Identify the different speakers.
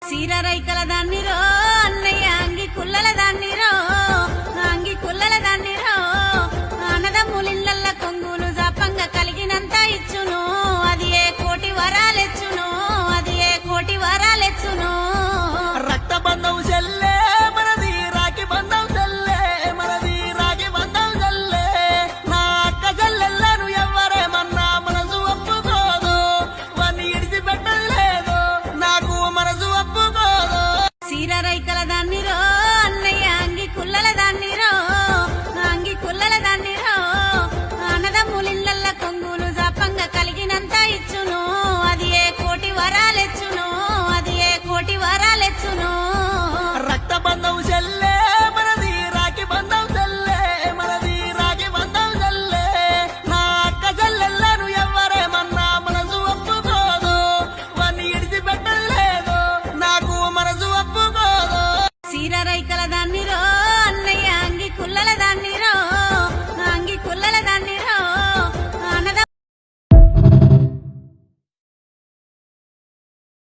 Speaker 1: సీరరైకల దాన్నిరో అన్నయ్య అంగి కుల్లల దాన్నిరో అంగి కుల్లల దాన్నిరో అన్నదమ్ములిళ్ళల్ల కొంగులు జాపంగా కలిగినంత ఇచ్చును అది ఏ కోటి వరాలెచ్చును అది ఏ కోటి వరాలెచ్చును
Speaker 2: రక్త బంధం చెల్లే మనది రాకి బంధం చెల్లే మనది రాకి బంధం చెల్లే నా అక్క చెల్లెళ్ళను ఎవరేమన్నా మనసు ఒప్పుకోదు వాన్ని ఇడిచిపెట్టలేదు నాకు మనసు ఒప్పుకోదు
Speaker 1: సీరరైకల దాన్నిరో